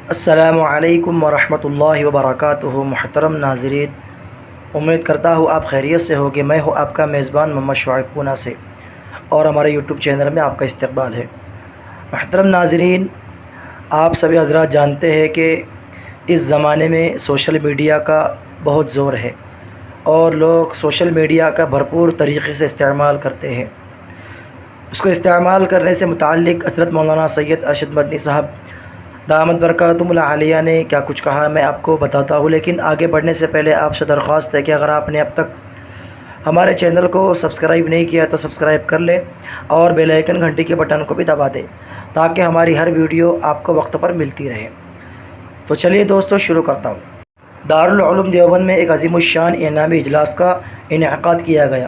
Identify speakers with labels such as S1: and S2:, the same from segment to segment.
S1: السلام علیکم ورحمۃ اللہ وبرکاتہ۔ محترم ناظرین، امید کرتا ہوں آپ خیریت سے ہوگے۔ میں ہوں آپ کا میزبان محمد شعیب پونا سے، اور ہمارے یوٹیوب چینل میں آپ کا استقبال ہے۔ محترم ناظرین، آپ سبھی حضرات جانتے ہیں کہ اس زمانے میں سوشل میڈیا کا بہت زور ہے، اور لوگ سوشل میڈیا کا بھرپور طریقے سے استعمال کرتے ہیں۔ اس کو استعمال کرنے سے متعلق حضرت مولانا سید ارشد مدنی صاحب دامت برکاتہم العالیہ نے کیا کچھ کہا، میں آپ کو بتاتا ہوں۔ لیکن آگے بڑھنے سے پہلے آپ سے درخواست ہے کہ اگر آپ نے اب تک ہمارے چینل کو سبسکرائب نہیں کیا تو سبسکرائب کر لیں، اور بیل آئیکن گھنٹی کے بٹن کو بھی دبا دیں تاکہ ہماری ہر ویڈیو آپ کو وقت پر ملتی رہے۔ تو چلیے دوستو، شروع کرتا ہوں۔ دارالعلوم دیوبند میں ایک عظیم الشان انعامی اجلاس کا انعقاد کیا گیا۔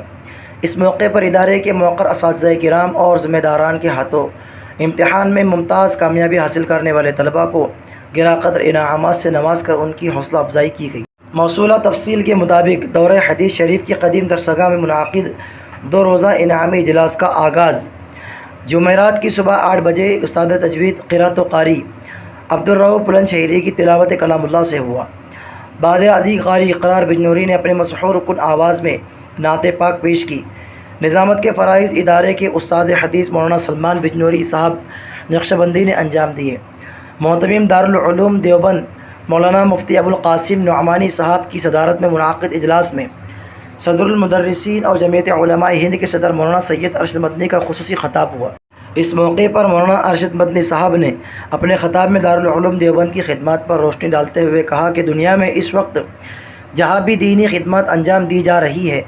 S1: اس موقع پر ادارے کے موقر اساتذہ کرام اور ذمہ داران کے ہاتھوں امتحان میں ممتاز کامیابی حاصل کرنے والے طلباء کو گراں قدر انعامات سے نواز کر ان کی حوصلہ افزائی کی گئی۔ موصولہ تفصیل کے مطابق دورہ حدیث شریف کی قدیم درسگاہ میں منعقد 2 روزہ انعامی اجلاس کا آغاز جمعرات کی صبح 8 بجے استاد تجوید قرات و قاری عبدالرؤف بلند شہری کی تلاوت کلام اللہ سے ہوا۔ بعد ازیں قاری اقرار بجنوری نے اپنے مسحور کن آواز میں نعت پاک پیش کی۔ نظامت کے فرائض ادارے کے استاد حدیث مولانا سلمان بجنوری صاحب نقشبندی نے انجام دیے۔ محتمم دارالعلوم دیوبند مولانا مفتی ابوالقاسم نعمانی صاحب کی صدارت میں منعقد اجلاس میں صدر المدرسین اور جمعیت علماء ہند کے صدر مولانا سید ارشد مدنی کا خصوصی خطاب ہوا۔ اس موقع پر مولانا ارشد مدنی صاحب نے اپنے خطاب میں دارالعلوم دیوبند کی خدمات پر روشنی ڈالتے ہوئے کہا کہ دنیا میں اس وقت جہاں بھی دینی خدمات انجام دی جا رہی ہے،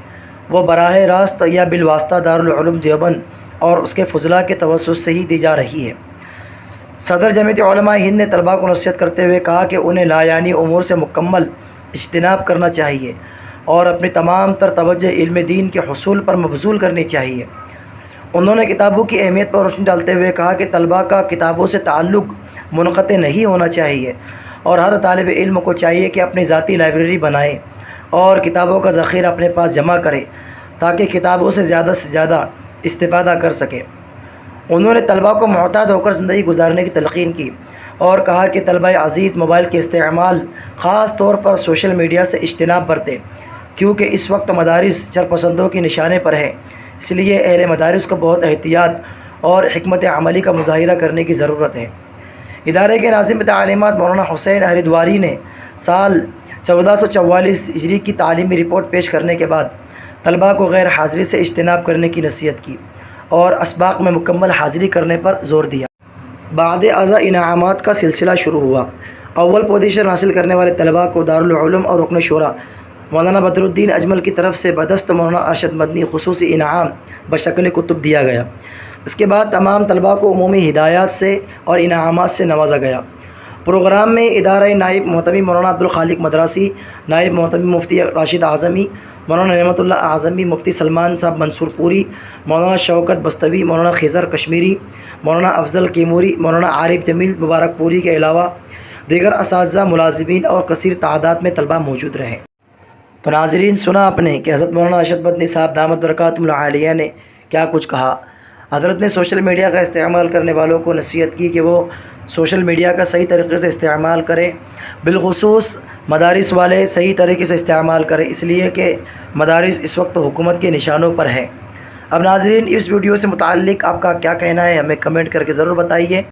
S1: وہ براہ راست یا بالواسطہ دارالعلوم دیوبند اور اس کے فضلاء کے توسط سے ہی دی جا رہی ہے۔ صدر جمعیت علماء ہند نے طلباء کو نصیحت کرتے ہوئے کہا کہ انہیں لایعنی امور سے مکمل اجتناب کرنا چاہیے اور اپنی تمام تر توجہ علم دین کے حصول پر مبذول کرنی چاہیے۔ انہوں نے کتابوں کی اہمیت پر روشنی ڈالتے ہوئے کہا کہ طلباء کا کتابوں سے تعلق منقطع نہیں ہونا چاہیے، اور ہر طالب علم کو چاہیے کہ اپنی ذاتی لائبریری بنائے اور کتابوں کا ذخیرہ اپنے پاس جمع کرے تاکہ کتابوں سے زیادہ استفادہ کر سکے۔ انہوں نے طلباء کو محتاط ہو کر زندگی گزارنے کی تلقین کی اور کہا کہ طلباء عزیز موبائل کے استعمال، خاص طور پر سوشل میڈیا سے اجتناب برتیں، کیونکہ اس وقت مدارس شرپسندوں کے نشانے پر ہے۔ اس لیے اہل مدارس کو بہت احتیاط اور حکمت عملی کا مظاہرہ کرنے کی ضرورت ہے۔ ادارے کے ناظم تعلیمات مولانا حسین ہریدواری نے سال 1444 ہجری کی تعلیمی رپورٹ پیش کرنے کے بعد طلباء کو غیر حاضری سے اجتناب کرنے کی نصیحت کی اور اسباق میں مکمل حاضری کرنے پر زور دیا۔ بعد ازاں انعامات کا سلسلہ شروع ہوا۔ اول پوزیشن حاصل کرنے والے طلباء کو دارالعلوم اور رکن شورا مولانا بدر الدین اجمل کی طرف سے بدست مولانا ارشد مدنی خصوصی انعام بشکل کتب دیا گیا۔ اس کے بعد تمام طلباء کو عمومی ہدایات سے اور انعامات سے نوازا گیا۔ پروگرام میں ادارہ نائب محتمم مولانا عبدالخالق مدراسی، نائب محتمم مفتی راشد اعظمی، مولانا نعمت اللہ اعظمی، مفتی سلمان صاحب منصور پوری، مولانا شوکت بستوی، مولانا خضر کشمیری، مولانا افضل کیموری، مولانا عارف جمیل مبارک پوری کے علاوہ دیگر اساتذہ، ملازمین اور کثیر تعداد میں طلباء موجود رہے۔ تو ناظرین، سنا آپ نے کہ حضرت مولانا ارشد مدنی صاحب دامت برکاتہم العالیہ نے کیا کچھ کہا۔ حضرت نے سوشل میڈیا کا استعمال کرنے والوں کو نصیحت کی کہ وہ سوشل میڈیا کا صحیح طریقے سے استعمال کریں، بالخصوص مدارس والے صحیح طریقے سے استعمال کریں، اس لیے کہ مدارس اس وقت حکومت کے نشانوں پر ہیں۔ اب ناظرین، اس ویڈیو سے متعلق آپ کا کیا کہنا ہے، ہمیں کمنٹ کر کے ضرور بتائیے۔